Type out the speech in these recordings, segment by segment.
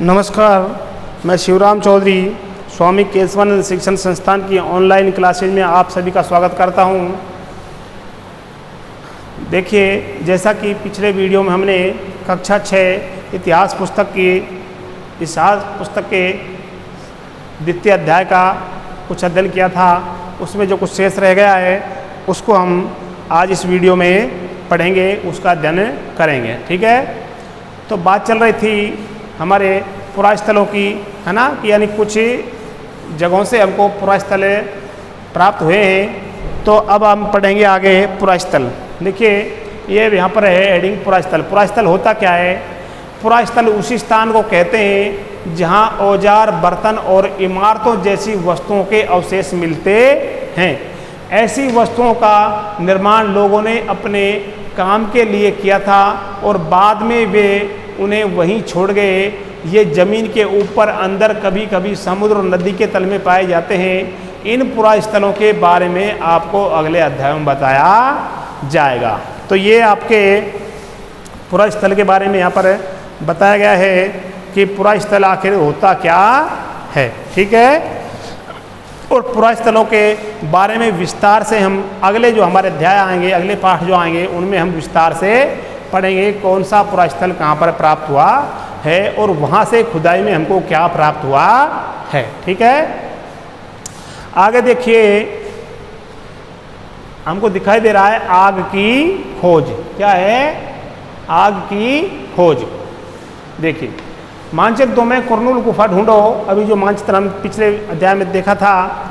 नमस्कार, मैं शिवराम चौधरी स्वामी केशवानंद शिक्षण संस्थान की ऑनलाइन क्लासेज में आप सभी का स्वागत करता हूं। देखिए, जैसा कि पिछले वीडियो में हमने कक्षा 6 इतिहास पुस्तक के द्वितीय अध्याय का कुछ अध्ययन किया था, उसमें जो कुछ शेष रह गया है उसको हम आज इस वीडियो में पढ़ेंगे, उसका अध्ययन करेंगे। ठीक है, तो बात चल रही थी हमारे पुरास्थलों की, है ना, कि यानी कुछ जगहों से हमको पुरास्थल प्राप्त हुए हैं। तो अब हम पढ़ेंगे आगे पुरास्थल। देखिए, ये यहाँ पर है हेडिंग पुरास्थल। पुरास्थल होता क्या है? पुरास्थल उसी स्थान को कहते हैं जहाँ औजार, बर्तन और इमारतों जैसी वस्तुओं के अवशेष मिलते हैं। ऐसी वस्तुओं का निर्माण लोगों ने अपने काम के लिए किया था और बाद में वे उन्हें वहीं छोड़ गए। ये ज़मीन के ऊपर, अंदर, कभी कभी समुद्र और नदी के तल में पाए जाते हैं। इन पुरास्थलों के बारे में आपको अगले अध्याय में बताया जाएगा। तो ये आपके पुरास्थल के बारे में यहाँ पर बताया गया है कि पुरास्थल आखिर होता क्या है। ठीक है, और पुरास्थलों के बारे में विस्तार से हम अगले जो हमारे अध्याय आएंगे, अगले पाठ जो आएंगे, उनमें हम विस्तार से पढ़ेंगे कौन सा पुरास्थल कहाँ पर प्राप्त हुआ है और वहाँ से खुदाई में हमको क्या प्राप्त हुआ है। ठीक है, आगे देखिए, हमको दिखाई दे रहा है आग की खोज। क्या है? आग की खोज। देखिए, मानचित्र 2 में कुरनूल गुफा ढूंढो। अभी जो मानचित्र हम पिछले अध्याय में देखा था,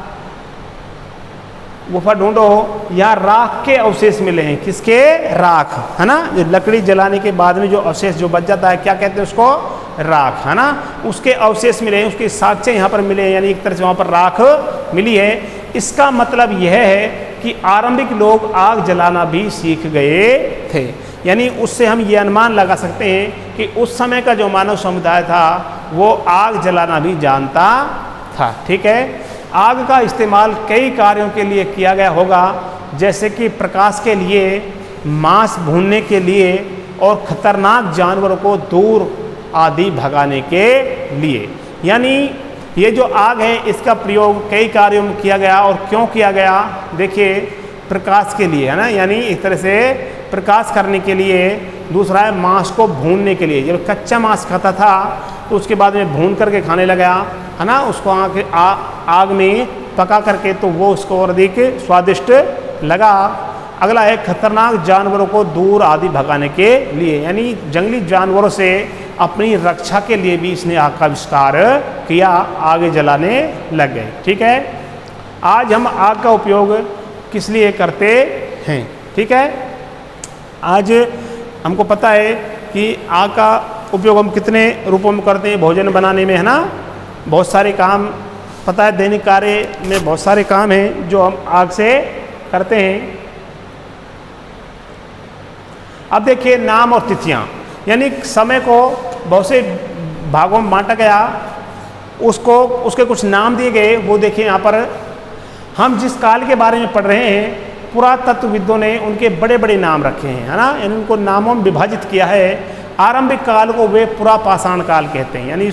गुफा ढूंढो, यहाँ राख के अवशेष मिले हैं। किसके? राख, है ना, जो लकड़ी जलाने के बाद में जो अवशेष जो बच जाता है, क्या कहते हैं उसको? राख, है ना, उसके अवशेष मिले हैं, उसके साक्ष्य यहाँ पर मिले हैं, यानी एक तरह से वहाँ पर राख मिली है। इसका मतलब यह है कि आरंभिक लोग आग जलाना भी सीख गए थे। यानी उससे हम ये अनुमान लगा सकते हैं कि उस समय का जो मानव समुदाय था वो आग जलाना भी जानता था। ठीक है, आग का इस्तेमाल कई कार्यों के लिए किया गया होगा, जैसे कि प्रकाश के लिए, मांस भूनने के लिए और खतरनाक जानवरों को दूर आदि भगाने के लिए। यानी ये जो आग है इसका प्रयोग कई कार्यों में किया गया। और क्यों किया गया? देखिए, प्रकाश के लिए, है ना, यानी एक तरह से प्रकाश करने के लिए। दूसरा है मांस को भूनने के लिए। जब कच्चा मांस खाता था तो उसके बाद में भून करके खाने लगा, है ना, उसको आग में पका करके, तो वो उसको और अधिक स्वादिष्ट लगा। अगला है खतरनाक जानवरों को दूर आदि भगाने के लिए, यानी जंगली जानवरों से अपनी रक्षा के लिए भी इसने आग का आविष्कार किया, आगे जलाने लग गए। ठीक है, आज हम आग का उपयोग किस लिए करते हैं? ठीक है, आज हमको पता है कि आग का उपयोग हम कितने रूपों में करते हैं। भोजन बनाने में, है ना, बहुत सारे काम, पता है, दैनिक कार्य में बहुत सारे काम हैं जो हम आग से करते हैं। अब देखिए, नाम और तिथियां, यानी समय को बहुत से भागों में बांटा गया, उसको उसके कुछ नाम दिए गए। वो देखिए, यहाँ पर हम जिस काल के बारे में पढ़ रहे हैं, पुरातत्वविदों ने उनके बड़े बड़े नाम रखे हैं, है ना, यानी उनको नामों में विभाजित किया है। आरंभिक काल को वे पुरापाषाण काल कहते हैं, यानी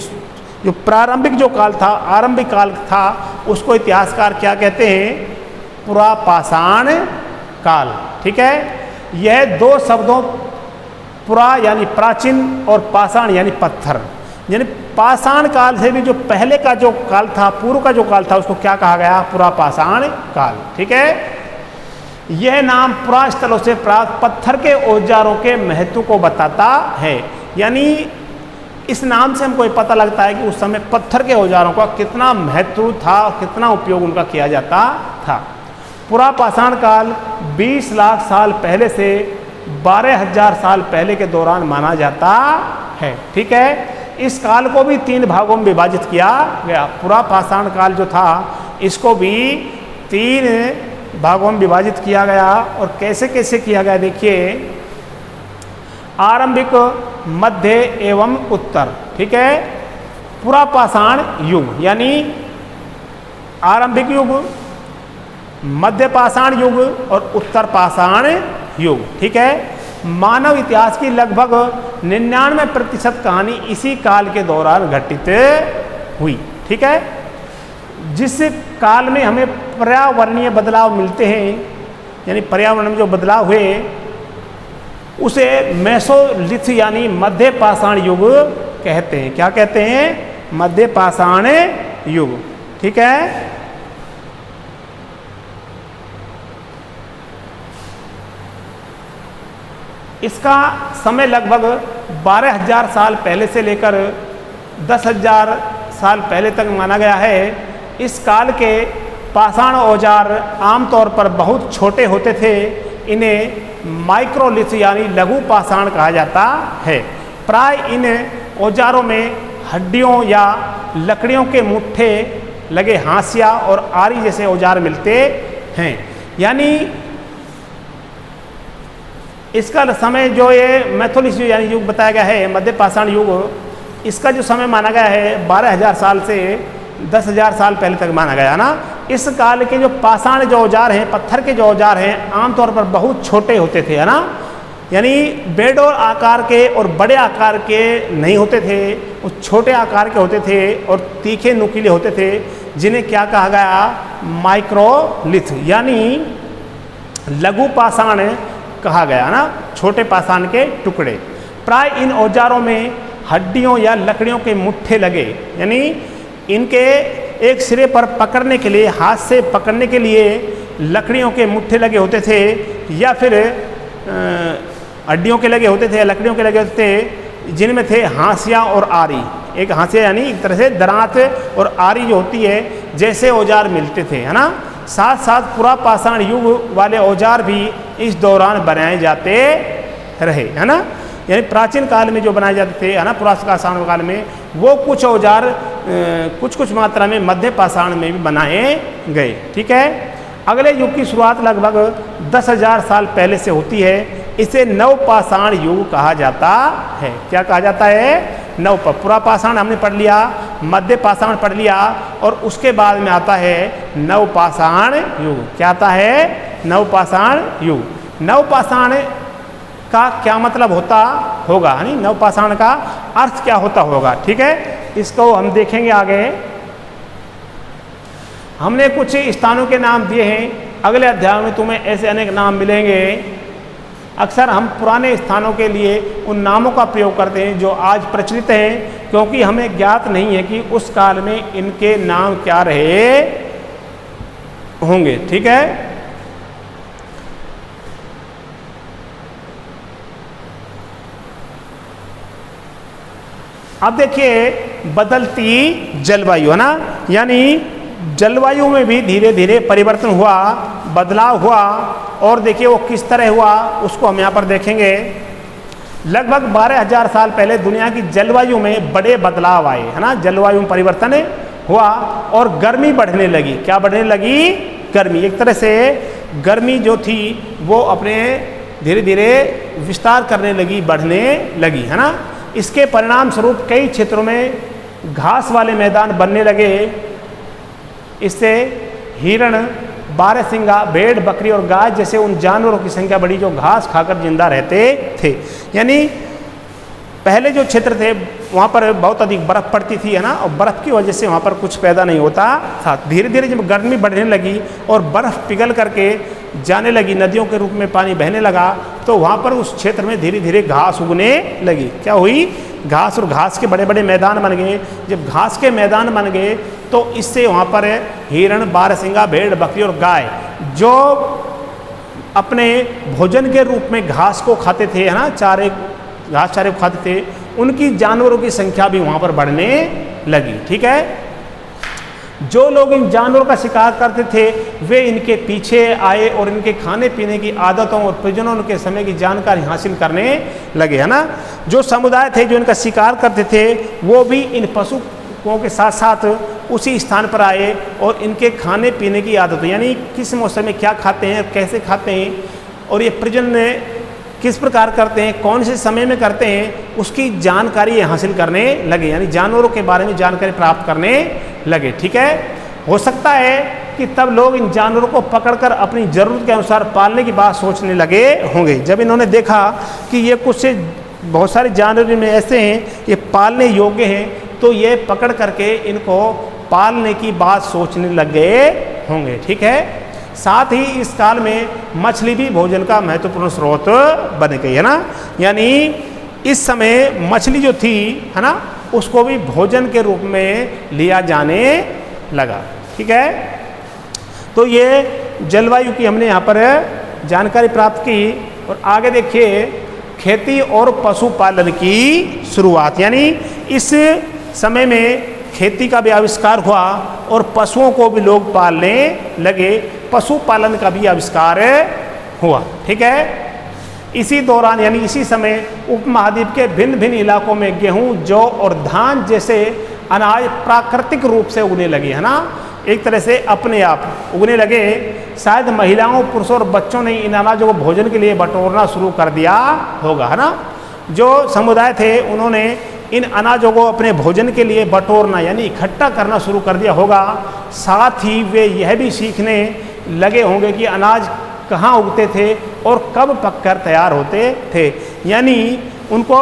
जो प्रारंभिक जो काल था, आरंभिक काल था, उसको इतिहासकार क्या कहते हैं? पुरापाषाण काल। ठीक है, यह दो शब्दों, पुरा यानी प्राचीन और पाषाण यानी पत्थर, यानी पाषाण काल से भी जो पहले का जो काल था, पूर्व का जो काल था, उसको क्या कहा गया? पुरापाषाण काल। ठीक है, यह नाम पुरास्थलों से प्राप्त पत्थर के औजारों के महत्व को बताता है। यानी इस नाम से हमको ये पता लगता है कि उस समय पत्थर के औजारों का कितना महत्व था, कितना उपयोग उनका किया जाता था। पुरापाषाण काल 20 लाख साल पहले से 12,000 साल पहले के दौरान माना जाता है। ठीक है, इस काल को भी 3 भागों में विभाजित किया गया। पुरापाषाण काल जो था, इसको भी 3 भागों में विभाजित किया गया। और कैसे कैसे किया गया? देखिए, आरंभिक, मध्य एवं उत्तर। ठीक है, पुरापाषाण युग यानी आरंभिक युग, मध्य पाषाण युग और उत्तर पाषाण युग। ठीक है, मानव इतिहास की लगभग 99% कहानी इसी काल के दौरान घटित हुई। ठीक है, जिस काल में हमें पर्यावरणीय बदलाव मिलते हैं, यानी पर्यावरण में जो बदलाव हुए उसे मेसोलिथ यानी मध्य पाषाण युग कहते हैं। क्या कहते हैं? मध्य पाषाण युग। ठीक है, इसका समय लगभग 12,000 साल पहले से लेकर 10,000 साल पहले तक माना गया है। इस काल के पाषाण औजार आमतौर पर बहुत छोटे होते थे। इन्हें माइक्रोलिथ यानी लघु पाषाण कहा जाता है। प्राय इन औजारों में हड्डियों या लकड़ियों के मुट्ठे लगे हाशिया और आरी जैसे औजार मिलते हैं। यानी इसका समय जो ये मैथोलिथ यानी युग बताया गया है, मध्य पाषाण युग, इसका जो समय माना गया है 12,000 साल से 10,000 साल पहले तक माना गया ना। इस काल के जो पाषाण जो औजार हैं, पत्थर के जो औजार हैं, आमतौर पर बहुत छोटे होते थे, है ना। यानी बेडोर आकार के और बड़े आकार के नहीं होते थे, वो छोटे आकार के होते थे और तीखे नुकीले होते थे, जिन्हें क्या कहा गया? माइक्रोलिथ यानी लघु पाषाण कहा गया ना, छोटे पाषाण के टुकड़े। प्राय इन औजारों में हड्डियों या लकड़ियों के मुट्ठे लगे, यानी इनके एक सिरे पर पकड़ने के लिए, हाथ से पकड़ने के लिए लकड़ियों के मुट्ठे लगे होते थे, या फिर हड्डियों के लगे होते थे या लकड़ियों के लगे होते थे, जिनमें थे हाशिया और आरी। एक हाशिया यानी एक तरह से दरांत और आरी जो होती है जैसे औजार मिलते थे, है ना। साथ साथ पुरा पाषाण युग वाले औजार भी इस दौरान बनाए जाते रहे, है ना। यानी प्राचीन काल में जो बनाए जाते थे, है ना, पुरापाषाण काल में, वो कुछ औजार कुछ मात्रा में मध्य पाषाण में भी बनाए गए। ठीक है, अगले युग की शुरुआत लगभग 10,000 साल पहले से होती है। इसे नवपाषाण युग कहा जाता है। क्या कहा जाता है? पुरापाषाण हमने पढ़ लिया, मध्य पाषाण पढ़ लिया, और उसके बाद में आता है नवपाषाण युग। क्या आता है? नवपाषाण युग। नवपाषाण का क्या मतलब होता होगा, है नी? नवपाषाण का अर्थ क्या होता होगा? ठीक है, इसको हम देखेंगे आगे। हमने कुछ स्थानों के नाम दिए हैं, अगले अध्याय में तुम्हें ऐसे अनेक नाम मिलेंगे। अक्सर हम पुराने स्थानों के लिए उन नामों का प्रयोग करते हैं जो आज प्रचलित हैं, क्योंकि हमें ज्ञात नहीं है कि उस काल में इनके नाम क्या रहे होंगे। ठीक है, अब देखिए बदलती जलवायु, है ना। यानी जलवायु में भी धीरे धीरे परिवर्तन हुआ, बदलाव हुआ, और देखिए वो किस तरह हुआ उसको हम यहाँ पर देखेंगे। लगभग 12,000 साल पहले दुनिया की जलवायु में बड़े बदलाव आए, है ना। जलवायु में परिवर्तन हुआ और गर्मी बढ़ने लगी। क्या बढ़ने लगी? गर्मी। एक तरह से गर्मी जो थी वो अपने धीरे धीरे विस्तार करने लगी, बढ़ने लगी, है ना। इसके परिणाम स्वरूप कई क्षेत्रों में घास वाले मैदान बनने लगे। इससे हिरण, बारहसिंगा, भेड़, बकरी और गाय जैसे उन जानवरों की संख्या बढ़ी जो घास खाकर जिंदा रहते थे। यानी पहले जो क्षेत्र थे वहाँ पर बहुत अधिक बर्फ़ पड़ती थी, है ना, और बर्फ़ की वजह से वहाँ पर कुछ पैदा नहीं होता था। धीरे धीरे जब गर्मी बढ़ने लगी और बर्फ़ पिघल करके जाने लगी, नदियों के रूप में पानी बहने लगा, तो वहाँ पर उस क्षेत्र में धीरे धीरे घास उगने लगी। क्या हुई? घास, और घास के बड़े बड़े मैदान बन गए। जब घास के मैदान बन गए तो इससे वहाँ पर हिरण, बारहसिंगा, भेड़, बकरी और गाय जो अपने भोजन के रूप में घास को खाते थे, है ना, घास चारे को खाते थे, उनकी जानवरों की संख्या भी वहाँ पर बढ़ने लगी। ठीक है, जो लोग इन जानवरों का शिकार करते थे वे इनके पीछे आए और इनके खाने पीने की आदतों और प्रजनन के समय की जानकारी हासिल करने लगे, है ना। जो समुदाय थे जो इनका शिकार करते थे वो भी इन पशुओं के साथ साथ उसी स्थान पर आए और इनके खाने पीने की आदतों, यानी किस मौसम में क्या खाते हैं, कैसे खाते हैं, और ये प्रजनन किस प्रकार करते हैं, कौन से समय में करते हैं, उसकी जानकारी हासिल करने लगे। यानी जानवरों के बारे में जानकारी प्राप्त करने लगे। ठीक है, हो सकता है कि तब लोग इन जानवरों को पकड़कर अपनी ज़रूरत के अनुसार पालने की बात सोचने लगे होंगे। जब इन्होंने देखा कि ये कुछ से बहुत सारे जानवर में ऐसे हैं ये पालने योग्य हैं, तो ये पकड़ करके इनको पालने की बात सोचने लगे होंगे। ठीक है, साथ ही इस काल में मछली भी भोजन का महत्वपूर्ण स्रोत बन गई है ना, यानी इस समय मछली जो थी है ना, उसको भी भोजन के रूप में लिया जाने लगा। ठीक है, तो ये जलवायु की हमने यहाँ पर जानकारी प्राप्त की। और आगे देखिए खेती और पशुपालन की शुरुआत, यानी इस समय में खेती का भी आविष्कार हुआ और पशुओं को भी लोग पालने लगे, पशुपालन का भी आविष्कार हुआ। ठीक है, इसी दौरान यानी इसी समय उपमहाद्वीप के भिन्न भिन्न इलाकों में गेहूं, जौ और धान जैसे अनाज प्राकृतिक रूप से उगने लगे, है ना, एक तरह से अपने आप उगने लगे। शायद महिलाओं, पुरुषों और बच्चों ने इन अनाजों को भोजन के लिए बटोरना शुरू कर दिया होगा, है ना। जो समुदाय थे उन्होंने इन अनाजों को अपने भोजन के लिए बटोरना यानी इकट्ठा करना शुरू कर दिया होगा। साथ ही वे यह भी सीखने लगे होंगे कि अनाज कहाँ उगते थे और कब पककर तैयार होते थे, यानी उनको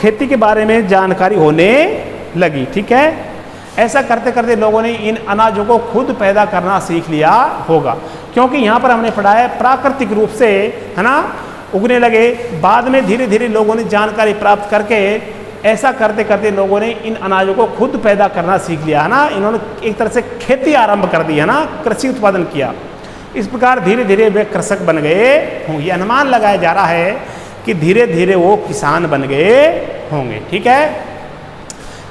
खेती के बारे में जानकारी होने लगी। ठीक है, ऐसा करते करते लोगों ने इन अनाजों को खुद पैदा करना सीख लिया होगा, क्योंकि यहाँ पर हमने पढ़ा है प्राकृतिक रूप से, है ना, उगने लगे। बाद में धीरे धीरे लोगों ने जानकारी प्राप्त करके ऐसा करते करते लोगों ने इन अनाजों को खुद पैदा करना सीख लिया, है ना। इन्होंने एक तरह से खेती आरंभ कर दी, है ना, कृषि उत्पादन किया। इस प्रकार धीरे धीरे वे कृषक बन गए होंगे। ये अनुमान लगाया जा रहा है कि धीरे धीरे वो किसान बन गए होंगे। ठीक है,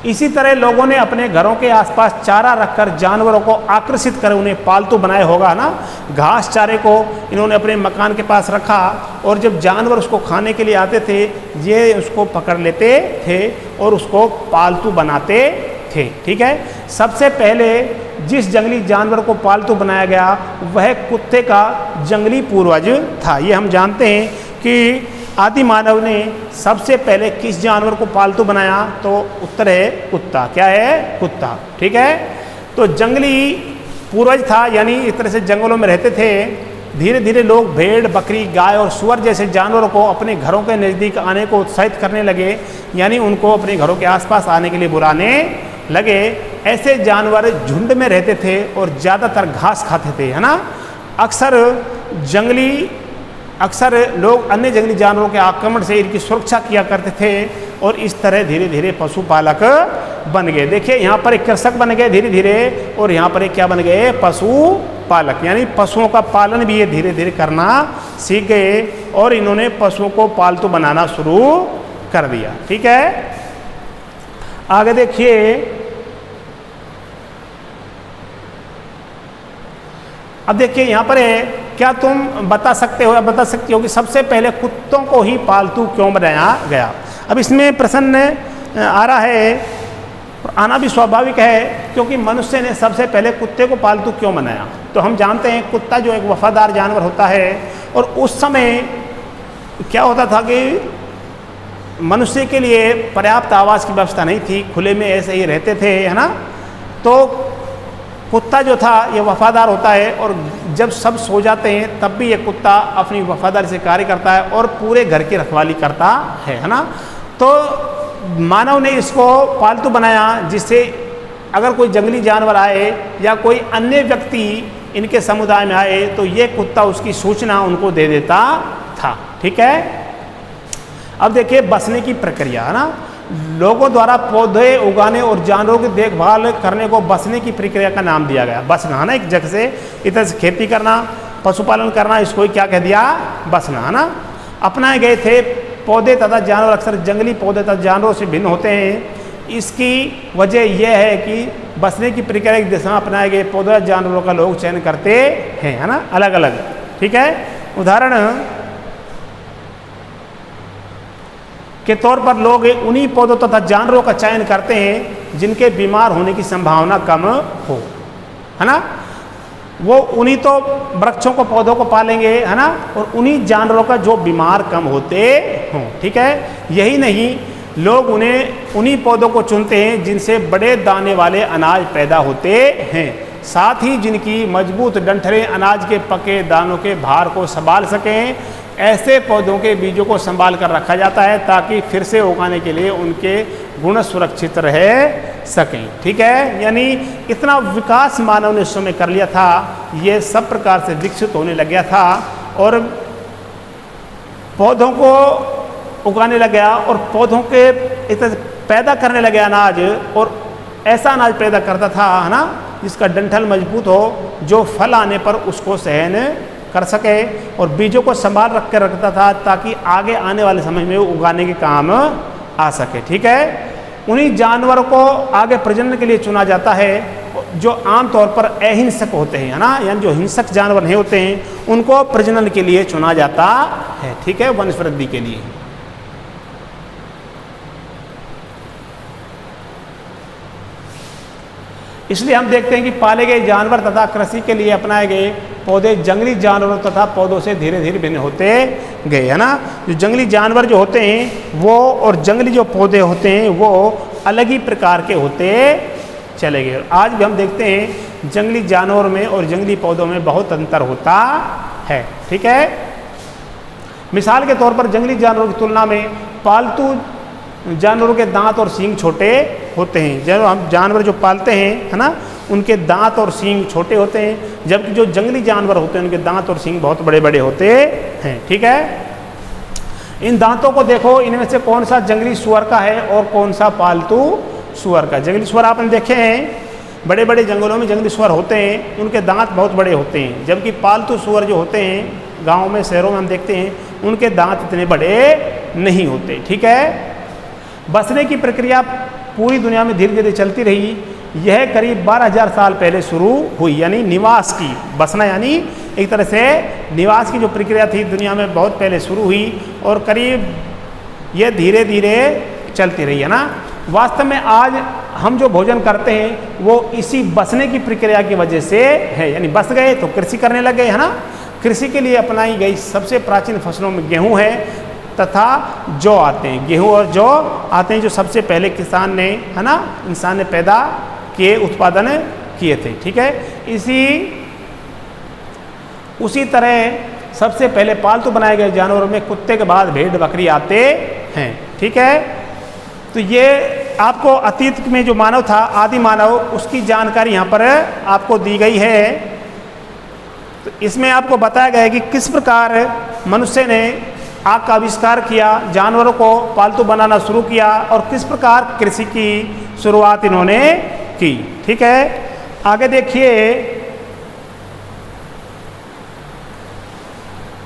इसी तरह लोगों ने अपने घरों के आसपास चारा रखकर जानवरों को आकर्षित कर उन्हें पालतू बनाया होगा ना। घास चारे को इन्होंने अपने मकान के पास रखा और जब जानवर उसको खाने के लिए आते थे ये उसको पकड़ लेते थे और उसको पालतू बनाते थे। ठीक है, सबसे पहले जिस जंगली जानवर को पालतू बनाया गया वह कुत्ते का जंगली पूर्वज था। ये हम जानते हैं कि आदि मानव ने सबसे पहले किस जानवर को पालतू बनाया, तो उत्तर है कुत्ता। क्या है? कुत्ता। ठीक है, तो जंगली पूर्वज था, यानी इस तरह से जंगलों में रहते थे। धीरे धीरे लोग भेड़, बकरी, गाय और सुअर जैसे जानवरों को अपने घरों के नज़दीक आने को उत्साहित करने लगे, यानी उनको अपने घरों के आसपास आने के लिए बुलाने लगे। ऐसे जानवर झुंड में रहते थे और ज़्यादातर घास खाते थे, है ना। अक्सर लोग अन्य जंगली जानवरों के आक्रमण से इनकी सुरक्षा किया करते थे और इस तरह धीरे धीरे पशुपालक बन गए। देखिए यहाँ पर एक कृषक बन गए धीरे धीरे और यहाँ पर एक क्या बन गए? पशुपालक, यानी पशुओं का पालन भी ये धीरे धीरे करना सीख गए और इन्होंने पशुओं को पालतू बनाना शुरू कर दिया। ठीक है, आगे देखिए, अब देखिए यहाँ पर है, क्या तुम बता सकते हो या बता सकती हो कि सबसे पहले कुत्तों को ही पालतू क्यों बनाया गया? अब इसमें प्रश्न आ रहा है, आना भी स्वाभाविक है, क्योंकि मनुष्य ने सबसे पहले कुत्ते को पालतू क्यों बनाया? तो हम जानते हैं कुत्ता जो एक वफादार जानवर होता है और उस समय क्या होता था कि मनुष्य के लिए पर्याप्त आवास की व्यवस्था नहीं थी, खुले में ऐसे ही रहते थे, है ना। तो कुत्ता जो था ये वफादार होता है और जब सब सो जाते हैं तब भी ये कुत्ता अपनी वफादारी से कार्य करता है और पूरे घर की रखवाली करता है ना। तो मानव ने इसको पालतू बनाया, जिससे अगर कोई जंगली जानवर आए या कोई अन्य व्यक्ति इनके समुदाय में आए तो ये कुत्ता उसकी सूचना उनको दे देता था। ठीक है, अब देखिए बसने की प्रक्रिया, है ना। लोगों द्वारा पौधे उगाने और जानवरों की देखभाल करने को बसने की प्रक्रिया का नाम दिया गया। बसना, है ना, एक जगह से इधर से खेती करना, पशुपालन करना, इसको क्या कह दिया? बसना, है ना। अपनाए गए थे पौधे तथा जानवर अक्सर जंगली पौधे तथा जानवरों से भिन्न होते हैं। इसकी वजह यह है कि बसने की प्रक्रिया की दिशा में अपनाए गए पौधे जानवरों का लोग चयन करते हैं, है ना, अलग अलग। ठीक है, उदाहरण के तौर पर लोग उन्हीं पौधों तथा जानवरों का चयन करते हैं जिनके बीमार होने की संभावना कम हो, है ना। वो उन्हीं तो वृक्षों को, पौधों को पालेंगे, है ना, और उन्हीं जानवरों का जो बीमार कम होते हों। ठीक है, यही नहीं, लोग उन्हीं पौधों को चुनते हैं जिनसे बड़े दाने वाले अनाज पैदा होते हैं साथ ही जिनकी मजबूत डंठलें अनाज के पके दानों के भार को संभाल सकें, ऐसे पौधों के बीजों को संभाल कर रखा जाता है ताकि फिर से उगाने के लिए उनके गुण सुरक्षित रह सकें। ठीक है, यानी इतना विकास मानव ने उस समय कर लिया था, ये सब प्रकार से विकसित होने लग गया था और पौधों को उगाने लग गया और पौधों के एक तरह से पैदा करने लगे अनाज, और ऐसा अनाज पैदा करता था, है ना, जिसका डंठल मजबूत हो, जो फल आने पर उसको सहन कर सके, और बीजों को संभाल रख के रखता था ताकि आगे आने वाले समय में उगाने के काम आ सके। ठीक है, उन्हीं जानवरों को आगे प्रजनन के लिए चुना जाता है जो आमतौर पर अहिंसक होते हैं, है ना, यानी जो हिंसक जानवर नहीं होते हैं उनको प्रजनन के लिए चुना जाता है। ठीक है, वंश वृद्धि के लिए। इसलिए हम देखते हैं कि पाले गए जानवर तथा कृषि के लिए अपनाए गए पौधे जंगली जानवरों तथा पौधों से धीरे धीरे भिन्न होते गए, है ना। जो जंगली जानवर जो होते हैं वो और जंगली जो पौधे होते हैं वो अलग ही प्रकार के होते चले गए। आज भी हम देखते हैं जंगली जानवरों में और जंगली पौधों में बहुत अंतर होता है। ठीक है, मिसाल के तौर पर जंगली जानवरों की तुलना में पालतू जानवरों के दांत और सींग छोटे होते हैं। जब हम जानवर जो पालते हैं, है ना, उनके दांत और सींग छोटे होते हैं, जबकि जो जंगली जानवर होते हैं उनके दांत और सींग बहुत बड़े बड़े होते हैं। ठीक है, इन दांतों को देखो, इनमें से कौन सा जंगली सुअर का है और कौन सा पालतू सुअर का। जंगली सुअर आपने देखे हैं, बड़े बड़े जंगलों में जंगली सुअर होते हैं, उनके दांत बहुत बड़े होते हैं, जबकि पालतू सुअर जो होते हैं गाँव में शहरों में हम देखते हैं उनके दांत इतने बड़े नहीं होते। ठीक है, बसने की प्रक्रिया पूरी दुनिया में धीरे धीरे चलती रही। यह करीब 12,000 साल पहले शुरू हुई, यानी निवास की, बसना यानी एक तरह से निवास की जो प्रक्रिया थी दुनिया में बहुत पहले शुरू हुई और करीब यह धीरे धीरे चलती रही, है ना। वास्तव में आज हम जो भोजन करते हैं वो इसी बसने की प्रक्रिया की वजह से है, यानी बस गए तो कृषि करने लग गए, है ना। कृषि के लिए अपनाई गई सबसे प्राचीन फसलों में गेहूँ है तथा जौ आते हैं। गेहूं और जौ आते हैं जो सबसे पहले किसान ने, है ना, इंसान ने पैदा किए, उत्पादन किए थे। ठीक है, उसी तरह सबसे पहले पालतू बनाए गए जानवरों में कुत्ते के बाद भेड़ बकरी आते हैं। ठीक है, तो ये आपको अतीत में जो मानव था, आदि मानव, उसकी जानकारी यहाँ पर आपको दी गई है। तो इसमें आपको बताया गया है कि किस प्रकार मनुष्य ने आग का आविष्कार किया, जानवरों को पालतू बनाना शुरू किया और किस प्रकार कृषि की शुरुआत इन्होंने की। ठीक है, आगे देखिए,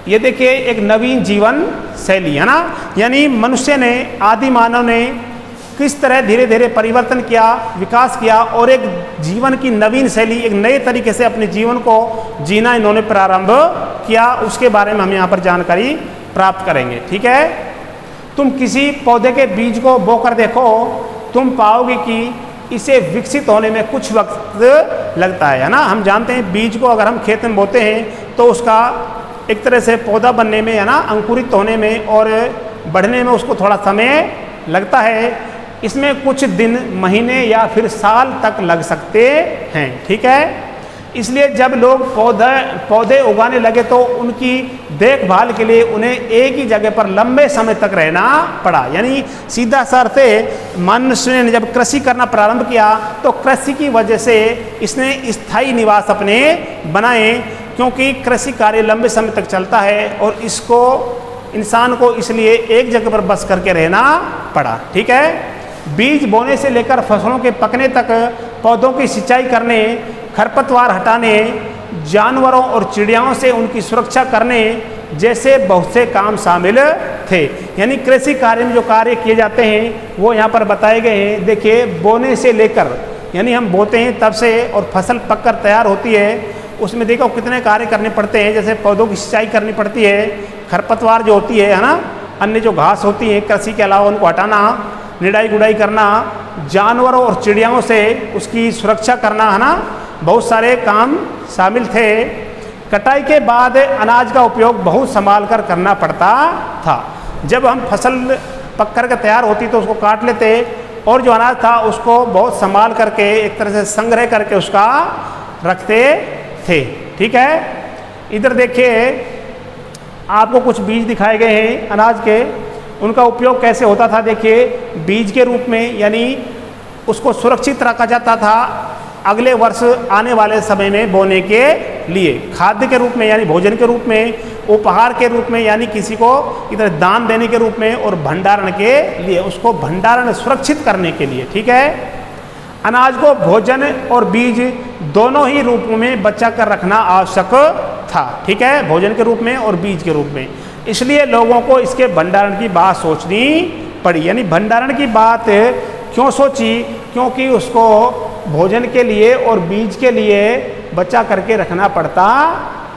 ये देखिए एक नवीन जीवन शैली, है ना, यानी मनुष्य ने, आदि मानव ने किस तरह धीरे धीरे परिवर्तन किया, विकास किया और एक जीवन की नवीन शैली, एक नए तरीके से अपने जीवन को जीना इन्होंने प्रारंभ किया, उसके बारे में हम यहाँ पर जानकारी प्राप्त करेंगे। ठीक है, तुम किसी पौधे के बीज को बोकर देखो, तुम पाओगे कि इसे विकसित होने में कुछ वक्त लगता है ना। हम जानते हैं बीज को अगर हम खेत में बोते हैं तो उसका एक तरह से पौधा बनने में, है ना, अंकुरित होने में और बढ़ने में उसको थोड़ा समय लगता है। इसमें कुछ दिन, महीने या फिर साल तक लग सकते हैं। ठीक है, इसलिए जब लोग पौधे उगाने लगे तो उनकी देखभाल के लिए उन्हें एक ही जगह पर लंबे समय तक रहना पड़ा। यानी सीधा सा अर्थ है, मनुष्य ने जब कृषि करना प्रारंभ किया तो कृषि की वजह से इसने स्थायी निवास अपने बनाए, क्योंकि कृषि कार्य लंबे समय तक चलता है और इसको, इंसान को इसलिए एक जगह पर बस करके रहना पड़ा। ठीक है, बीज बोने से लेकर फसलों के पकने तक पौधों की सिंचाई करने, खरपतवार हटाने, जानवरों और चिड़ियाओं से उनकी सुरक्षा करने जैसे बहुत से काम शामिल थे। यानी कृषि कार्य में जो कार्य किए जाते हैं वो यहाँ पर बताए गए हैं। देखिए, बोने से लेकर, यानी हम बोते हैं तब से और फसल पककर तैयार होती है, उसमें देखो कितने कार्य करने पड़ते हैं। जैसे पौधों की सिंचाई करनी पड़ती है, खरपतवार जो होती है ना, अन्य जो घास होती है कृषि के अलावा उनको हटाना, निडाई गुडाई करना, जानवरों और चिड़ियाओं से उसकी सुरक्षा करना, है ना, बहुत सारे काम शामिल थे। कटाई के बाद अनाज का उपयोग बहुत संभाल कर करना पड़ता था। जब हम फसल पक कर के तैयार होती तो उसको काट लेते और जो अनाज था उसको बहुत संभाल करके, एक तरह से संग्रह करके उसका रखते थे। ठीक है, इधर देखिए आपको कुछ बीज दिखाए गए हैं अनाज के, उनका उपयोग कैसे होता था। देखिए बीज के रूप में यानी उसको सुरक्षित रखा जाता था अगले वर्ष आने वाले समय में बोने के लिए, खाद्य के रूप में यानी भोजन के रूप में, उपहार के रूप में यानी किसी को इधर दान देने के रूप में, और भंडारण के लिए उसको भंडारण सुरक्षित करने के लिए। ठीक है, अनाज को भोजन और बीज दोनों ही रूपों में बचा कर रखना आवश्यक था। ठीक है, भोजन के रूप में और बीज के रूप में, इसलिए लोगों को इसके भंडारण की बात सोचनी पड़ी। यानी भंडारण की बात क्यों सोची, क्योंकि उसको भोजन के लिए और बीज के लिए बचा करके रखना पड़ता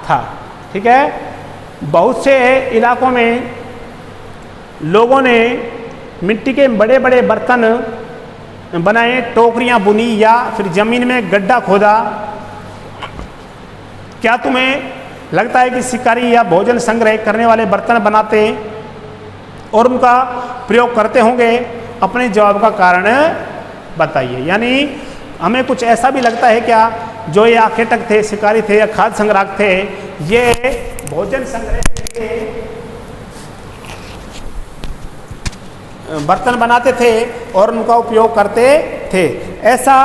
था। ठीक है, बहुत से इलाकों में लोगों ने मिट्टी के बड़े बड़े बर्तन बनाए, टोकरियां बुनी या फिर जमीन में गड्ढा खोदा। क्या तुम्हें लगता है कि शिकारी या भोजन संग्रह करने वाले बर्तन बनाते और उनका प्रयोग करते होंगे? अपने जवाब का कारण बताइए। यानी हमें कुछ ऐसा भी लगता है क्या, जो ये आखेटक थे, शिकारी थे या खाद्य संग्राहक थे, ये भोजन संग्रह के बर्तन बनाते थे और उनका उपयोग करते थे? ऐसा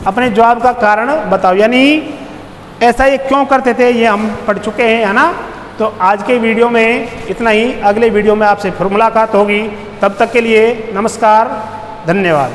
अपने जवाब का कारण बताओ। यानी ऐसा ये क्यों करते थे, ये हम पढ़ चुके हैं, है ना। तो आज के वीडियो में इतना ही, अगले वीडियो में आपसे फिर मुलाकात होगी। तब तक के लिए नमस्कार, धन्यवाद।